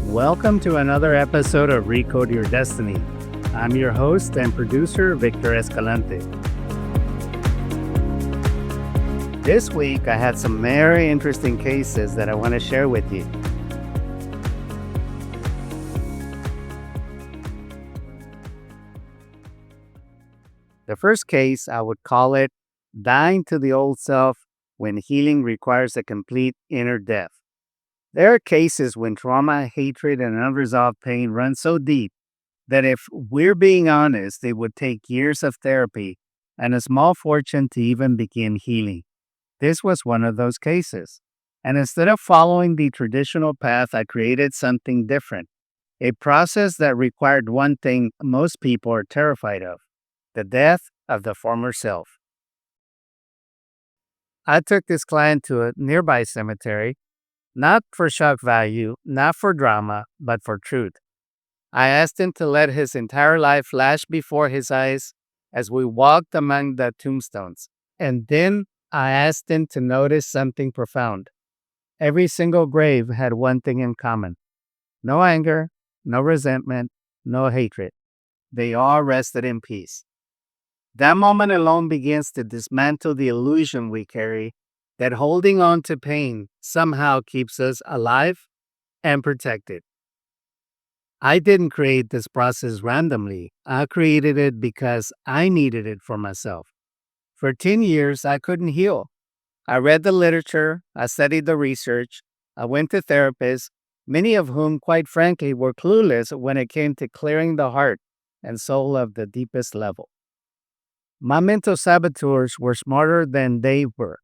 Welcome to another episode of Recode Your Destiny. I'm your host and producer, Victor Escalante. This week, I had some very interesting cases that I want to share with you. The first case, I would call it dying to the old self when healing requires a complete inner death. There are cases when trauma, hatred, and unresolved pain run so deep that if we're being honest, it would take years of therapy and a small fortune to even begin healing. This was one of those cases. And instead of following the traditional path, I created something different. A process that required one thing most people are terrified of: the death of the former self. I took this client to a nearby cemetery, not for shock value, not for drama, but for truth. I asked him to let his entire life flash before his eyes as we walked among the tombstones. And then I asked him to notice something profound. Every single grave had one thing in common: no anger, no resentment, no hatred. They all rested in peace. That moment alone begins to dismantle the illusion we carry that holding on to pain somehow keeps us alive and protected. I didn't create this process randomly. I created it because I needed it for myself. For 10 years, I couldn't heal. I read the literature, I studied the research, I went to therapists, many of whom, quite frankly, were clueless when it came to clearing the heart and soul of the deepest level. My mental saboteurs were smarter than they were,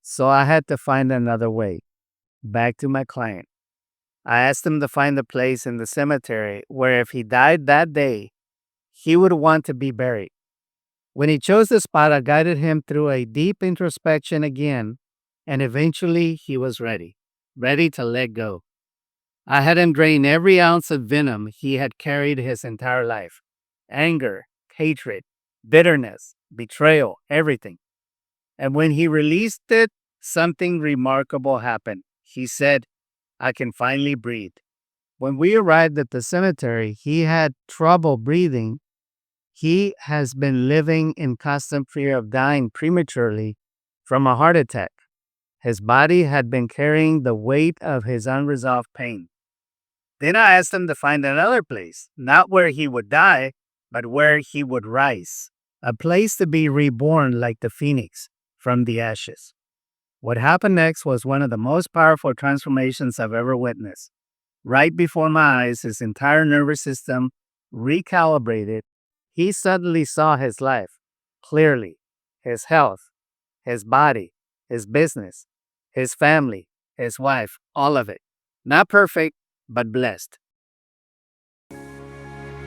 so I had to find another way. Back to my client. I asked him to find a place in the cemetery where if he died that day, he would want to be buried. When he chose the spot, I guided him through a deep introspection again, and eventually he was ready to let go. I had him drain every ounce of venom he had carried his entire life: anger, hatred, bitterness, betrayal, everything. And when he released it, something remarkable happened. He said, "I can finally breathe." When we arrived at the cemetery, he had trouble breathing. He has been living in constant fear of dying prematurely from a heart attack. His body had been carrying the weight of his unresolved pain. Then I asked him to find another place, not where he would die, but where he would rise, a place to be reborn like the phoenix from the ashes. What happened next was one of the most powerful transformations I've ever witnessed. Right before my eyes, his entire nervous system recalibrated. He suddenly saw his life clearly: his health, his body, his business, his family, his wife, all of it. Not perfect, but blessed.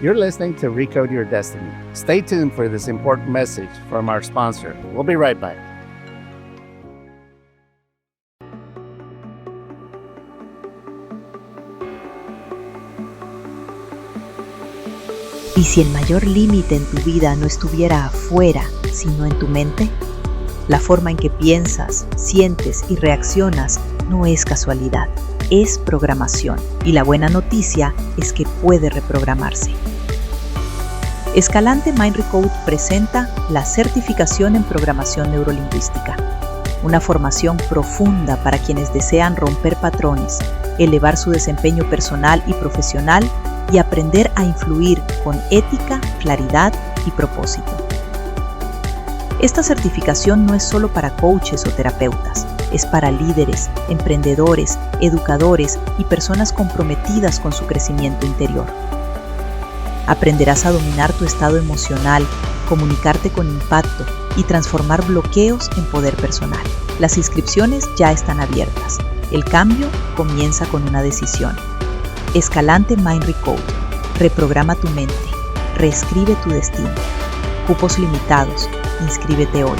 You're listening to Recode Your Destiny. Stay tuned for this important message from our sponsor. We'll be right back. ¿Y si el mayor límite en tu vida no estuviera afuera, sino en tu mente? La forma en que piensas, sientes y reaccionas no es casualidad, es programación. Y la buena noticia es que puede reprogramarse. Escalante Mind Recode presenta la certificación en programación neurolingüística, una formación profunda para quienes desean romper patrones, elevar su desempeño personal y profesional y aprender a influir con ética, claridad y propósito. Esta certificación no es solo para coaches o terapeutas, es para líderes, emprendedores, educadores y personas comprometidas con su crecimiento interior. Aprenderás a dominar tu estado emocional, comunicarte con impacto y transformar bloqueos en poder personal. Las inscripciones ya están abiertas. El cambio comienza con una decisión. Escalante Mind Recode. Reprograma tu mente. Reescribe tu destino. Cupos limitados. Inscríbete hoy.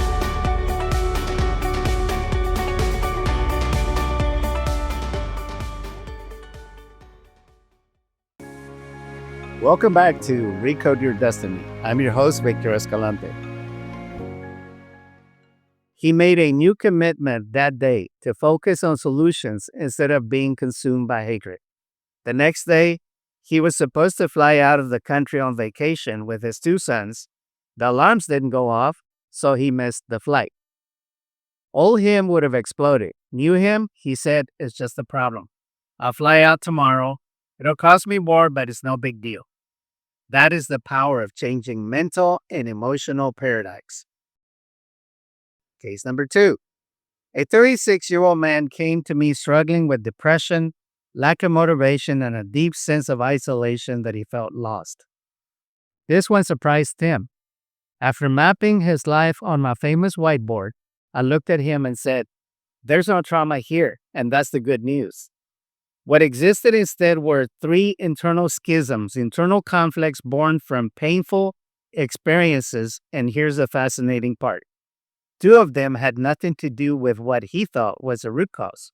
Welcome back to Recode Your Destiny. I'm your host, Victor Escalante. He made a new commitment that day to focus on solutions instead of being consumed by hatred. The next day, he was supposed to fly out of the country on vacation with his two sons. The alarms didn't go off, so he missed the flight. Old him would have exploded. New him, he said, it's just a problem. I'll fly out tomorrow. It'll cost me more, but it's no big deal. That is the power of changing mental and emotional paradigms. Case number 2. A 36-year-old man came to me struggling with depression, lack of motivation, and a deep sense of isolation that he felt lost. This one surprised him. After mapping his life on my famous whiteboard, I looked at him and said, "There's no trauma here, and that's the good news." What existed instead were 3 internal schisms, internal conflicts born from painful experiences, and here's the fascinating part. 2 of them had nothing to do with what he thought was the root cause.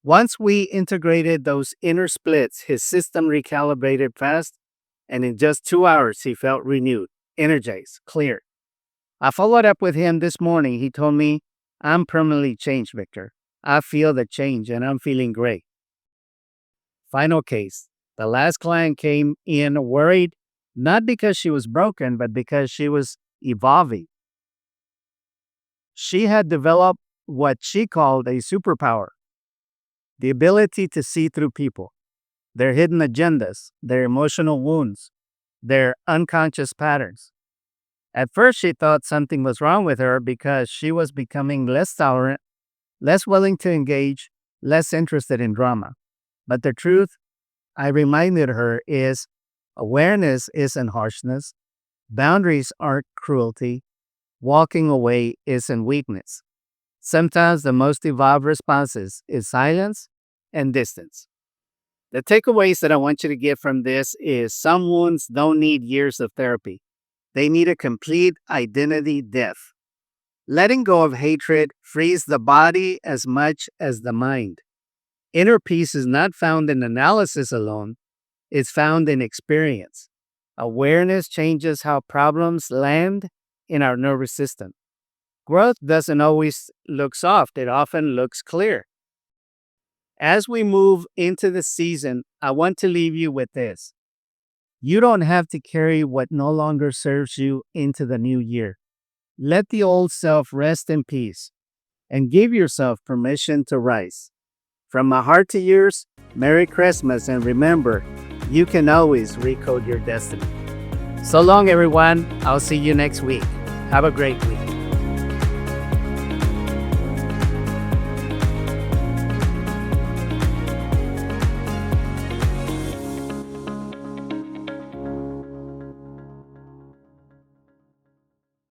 Once we integrated those inner splits, his system recalibrated fast, and in just 2 hours, he felt renewed, energized, clear. I followed up with him this morning. He told me, "I'm permanently changed, Victor. I feel the change, and I'm feeling great." Final case. The last client came in worried, not because she was broken, but because she was evolving. She had developed what she called a superpower, the ability to see through people, their hidden agendas, their emotional wounds, their unconscious patterns. At first, she thought something was wrong with her because she was becoming less tolerant, less willing to engage, less interested in drama. But the truth, I reminded her, is awareness isn't harshness, boundaries aren't cruelty, walking away isn't weakness. Sometimes the most evolved responses is silence and distance. The takeaways that I want you to get from this is some wounds don't need years of therapy. They need a complete identity death. Letting go of hatred frees the body as much as the mind. Inner peace is not found in analysis alone, it's found in experience. Awareness changes how problems land in our nervous system. Growth doesn't always look soft, it often looks clear. As we move into the season, I want to leave you with this. You don't have to carry what no longer serves you into the new year. Let the old self rest in peace and give yourself permission to rise. From my heart to yours, Merry Christmas, and remember, you can always recode your destiny. So long, everyone. I'll see you next week. Have a great week.